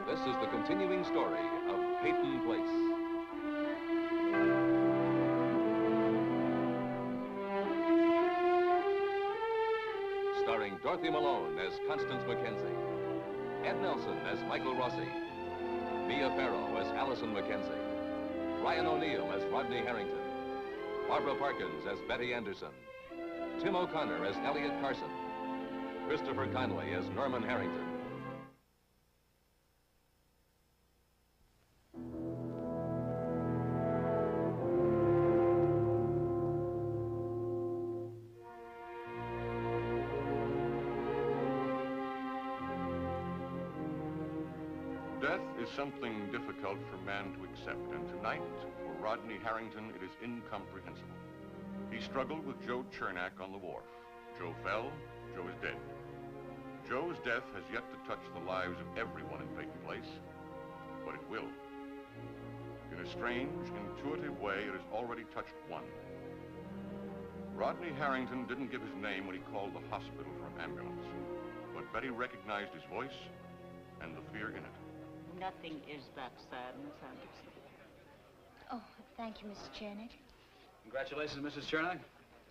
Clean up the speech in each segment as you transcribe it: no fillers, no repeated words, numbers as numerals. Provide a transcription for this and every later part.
This is the continuing story of Peyton Place. Starring Dorothy Malone as Constance Mackenzie, Ed Nelson as Michael Rossi, Mia Farrow as Allison Mackenzie, Ryan O'Neill as Rodney Harrington, Barbara Parkins as Betty Anderson, Tim O'Connor as Elliot Carson, Christopher Conley as Norman Harrington. Death is something difficult for man to accept, and tonight, for Rodney Harrington, it is incomprehensible. He struggled with Joe Chernak on the wharf. Joe fell, Joe is dead. Joe's death has yet to touch the lives of everyone in Peyton Place, but it will. In a strange, intuitive way, it has already touched one. Rodney Harrington didn't give his name when he called the hospital for an ambulance, but Betty recognized his voice and the fear in it. Nothing is that sad, Miss Anderson. Oh, thank you, Mrs. Chernak. Congratulations, Mrs. Chernak.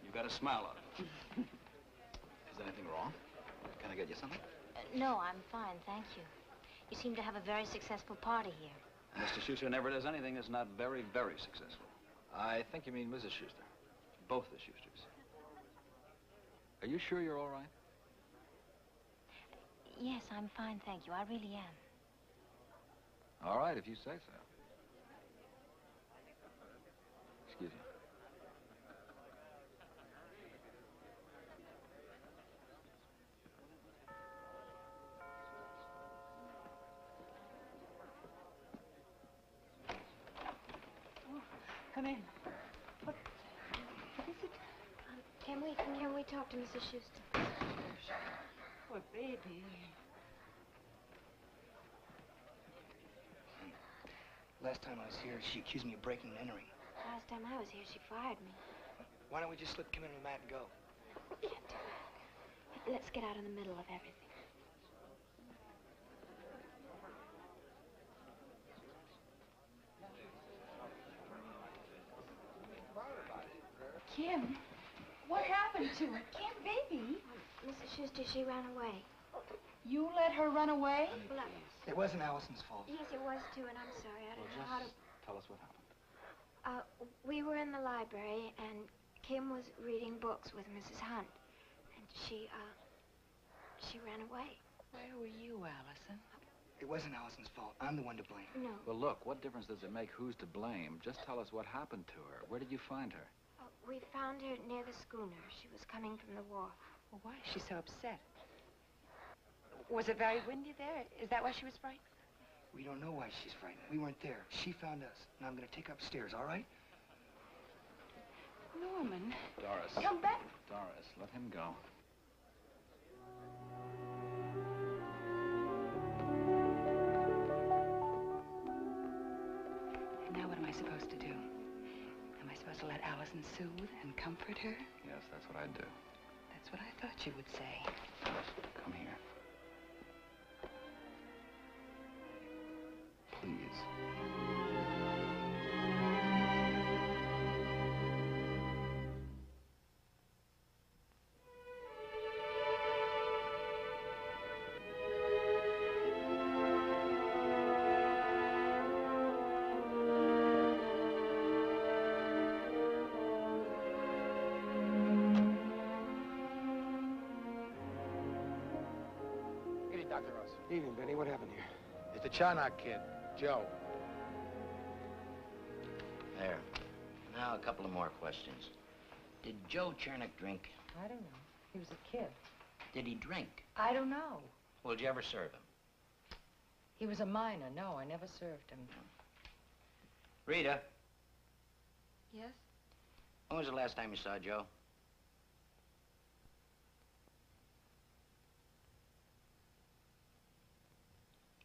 You've got a smile on it. Is anything wrong? Can I get you something? No, I'm fine, thank you. You seem to have a very successful party here. Mr. Schuster never does anything that's not very, very successful. I think you mean Mrs. Schuster. Both the Schusters. Are you sure you're all right? Yes, I'm fine, thank you. I really am. All right, if you say so. Excuse me. Oh, come in. What is it? Can we talk to Mrs. Schuster? Poor baby. Last time I was here, she accused me of breaking and entering. Last time I was here, she fired me. Why don't we just slip Kim in with Matt and go? We can't do that. Let's get out in the middle of everything. Kim, what happened to her? Kim, baby. Mrs. Schuster, she ran away. You let her run away? Well, It wasn't Allison's fault. yes, it was too, and I'm sorry. I don't know how to... Tell us what happened. We were in the library, and Kim was reading books with Mrs. Hunt, and she ran away. Where were you, Allison? It wasn't Allison's fault. I'm the one to blame. No. Well, look, what difference does it make who's to blame? Just tell us what happened to her. Where did you find her? We found her near the schooner. She was coming from the wharf. Well, why is she so upset? Was it very windy there? Is that why she was frightened? We don't know why she's frightened. We weren't there. She found us, and I'm going to take her upstairs, all right? Norman. Doris. Come back. Doris, let him go. And now what am I supposed to do? Am I supposed to let Allison soothe and comfort her? Yes, that's what I'd do. That's what I thought you would say. Doris, come here. Please. Evening, Dr. Ross. Evening, Benny. What happened here? It's the Chernak kid, Joe. There. Now, a couple of more questions. Did Joe Chernak drink? I don't know. He was a kid. Did he drink? I don't know. Well, did you ever serve him? He was a minor. No, I never served him. Rita, Yes? when was the last time you saw Joe?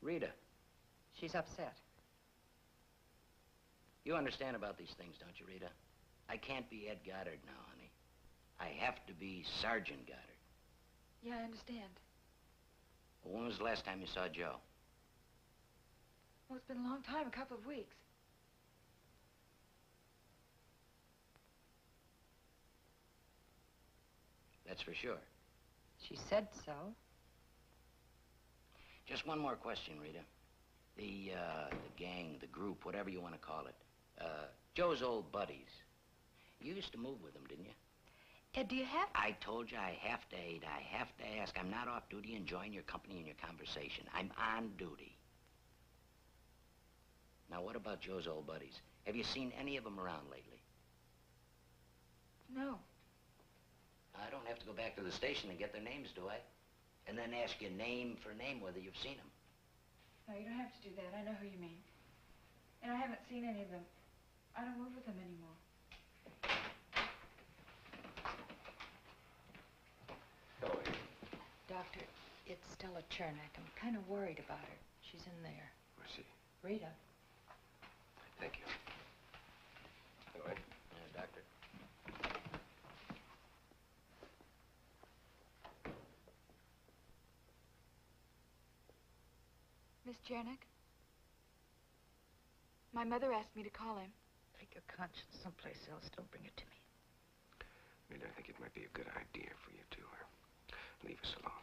Rita, She's upset. you understand about these things, don't you, Rita? I can't be Ed Goddard now, honey. I have to be Sergeant Goddard. Yeah, I understand. Well, when was the last time you saw Joe? Oh, it's been a long time, a couple of weeks. That's for sure. She said so. Just one more question, Rita. The gang, the group, whatever you want to call it. Joe's old buddies. You used to move with them, didn't you? Ed, do you have... I told you I have to aid. I have to ask. I'm not off duty enjoying your company and your conversation. I'm on duty. Now, what about Joe's old buddies? Have you seen any of them around lately? No. I don't have to go back to the station and get their names, do I? And then ask you name for name whether you've seen them. No, you don't have to do that. I know who you mean. And I haven't seen any of them. I don't move with them anymore. Go ahead. Doctor, it's Stella Chernak. I'm kind of worried about her. She's in there. Where's she? Rita. Thank you. Go ahead. Doctor. Miss Chernak? My mother asked me to call him. Take your conscience someplace else. Don't bring it to me. Rita, I think it might be a good idea for you to leave us alone.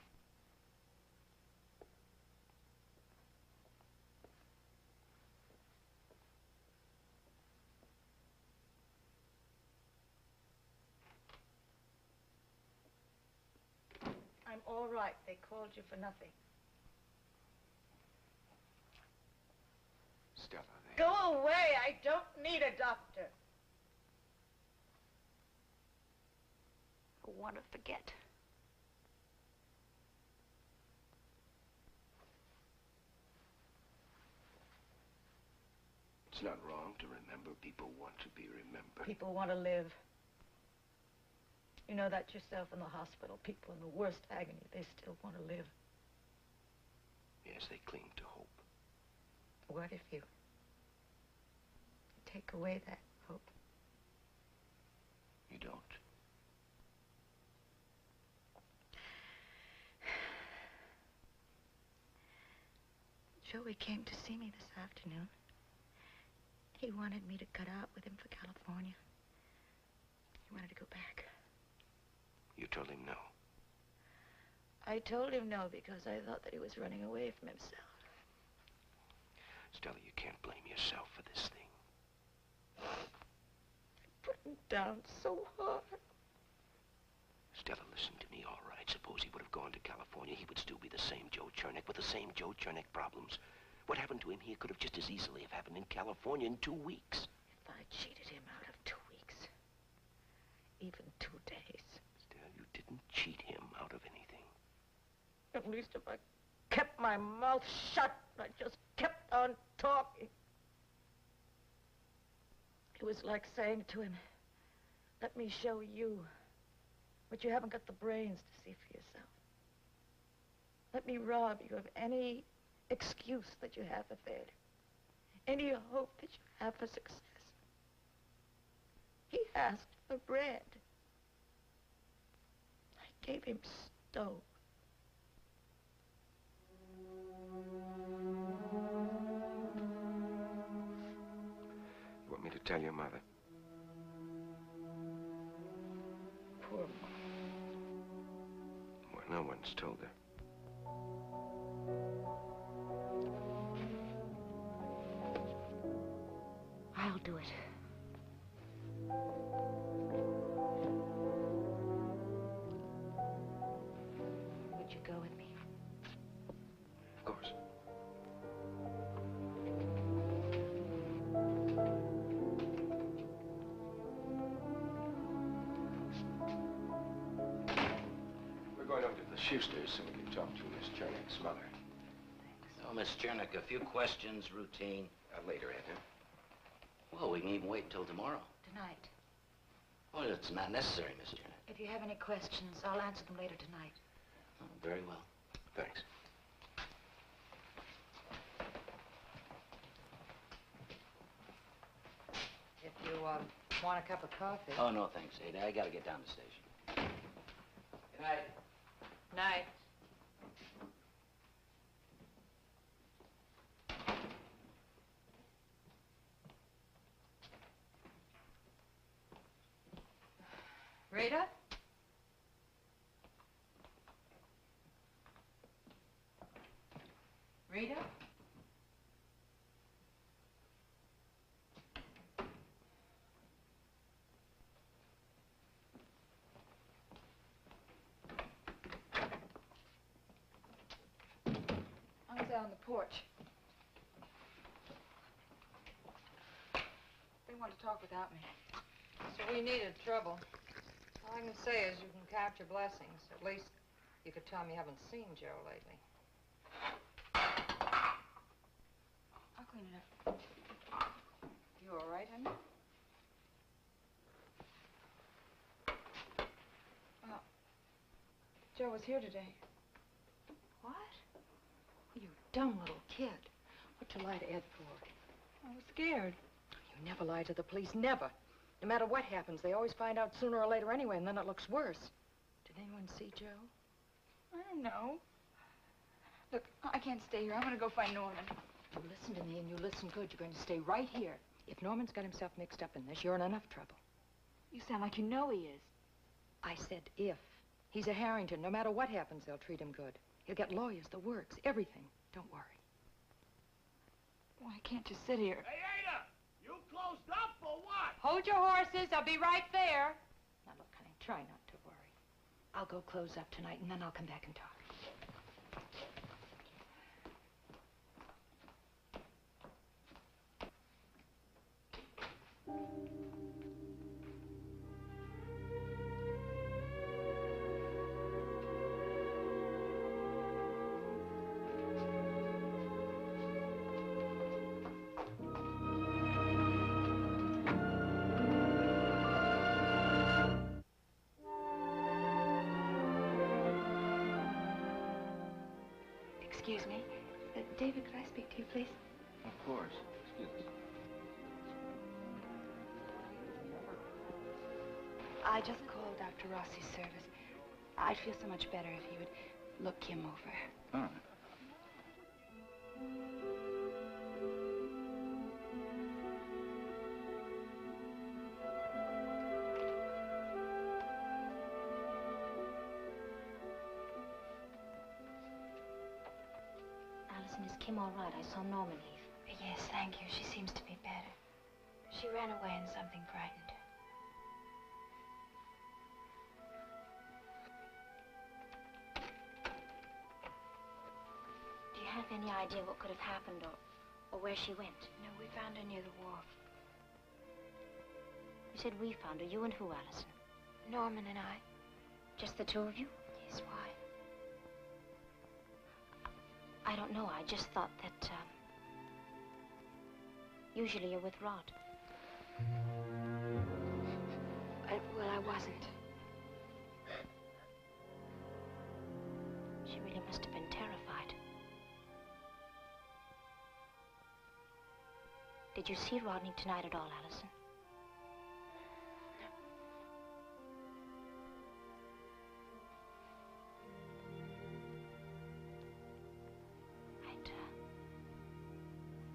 I'm all right. They called you for nothing. Stella, Go away. I don't need a doctor. I want to forget. it's not wrong to remember. People want to be remembered. People want to live. You know that yourself in the hospital. People in the worst agony, they still want to live. Yes, they cling to hope. What if you take away that hope? You don't. Joey came to see me this afternoon. He wanted me to cut out with him for California. He wanted to go back. You told him no. I told him no because I thought that he was running away from himself. Stella, you can't blame yourself for this thing. I put him down so hard. Stella, listen to me, all right. Suppose he would have gone to California, he would still be the same Joe Chernak with the same Joe Chernak problems. What happened to him here could have just as easily have happened in California in 2 weeks. If I cheated him out of 2 weeks, even 2 days. Stella, you didn't cheat him out of anything. At least if I kept my mouth shut, I just kept on talking. It was like saying to him, let me show you, but you haven't got the brains to see for yourself. Let me rob you of any excuse that you have for failure, any hope that you have for success. He asked for bread. I gave him stove. You want me to tell your mother? Poor mom. Well, no one's told her. I'll do it. Would you go with me? Of course. We're going over to the Shusters so we can talk to Miss Chernak's mother. Oh, Miss Chernak, a few questions, routine. Later, Ed, huh? Well, we can even wait until tomorrow. Tonight. Well, it's not necessary, Miss Chernak. If you have any questions, I'll answer them later tonight. Oh, very well. Thanks. If you want a cup of coffee. Oh, no, thanks, Ada. I gotta get down to the station. Good night. Night. Rita? Rita? I was out on the porch. They want to talk without me. So we needed trouble. All I can say is you can count your blessings. At least you could tell me you haven't seen Joe lately. I'll clean it up. You all right, honey? Well, Joe was here today. What? You dumb little kid. What'd you lie to Ed for? I was scared. You never lie to the police, never. No matter what happens, they always find out sooner or later anyway, and then it looks worse. Did anyone see Joe? I don't know. Look, I can't stay here. I'm going to go find Norman. You listen to me, and you listen good. You're going to stay right here. If Norman's got himself mixed up in this, you're in enough trouble. You sound like you know he is. I said if. He's a Harrington. No matter what happens, they'll treat him good. He'll get lawyers, the works, everything. Don't worry. Well, I can't just sit here. Hey, Ada! You closed up or what? Hold your horses. I'll be right there. Now, look, honey, try not to worry. I'll go close up tonight, and then I'll come back and talk. Excuse me. David, could I speak to you, please? Of course. Excuse us. I just called Dr. Rossi's service. I'd feel so much better if he would look him over. All right. Allison, is Kim all right? I saw Norman leave. Yes, thank you. She seems to be better. She ran away and something frightened her. Do you have any idea what could have happened or where she went? No, we found her near the wharf. You said we found her. You and who, Allison? Norman and I. Just the two of you? Yes, why? I don't know. I just thought that, usually you're with Rod. Well, I wasn't. She really must have been terrified. Did you see Rodney tonight at all, Allison?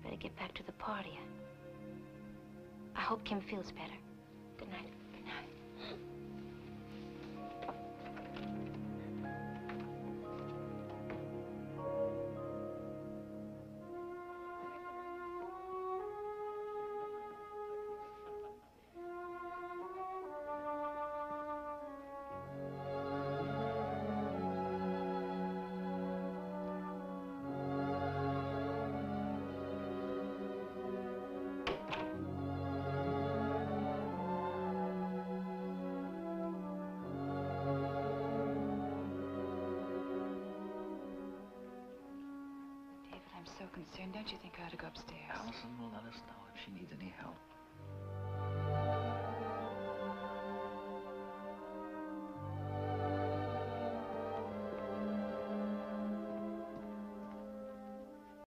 Better get back to the party. I hope Kim feels better. Good night. Good night. So concerned. Don't you think I ought to go upstairs? Allison will let us know if she needs any help.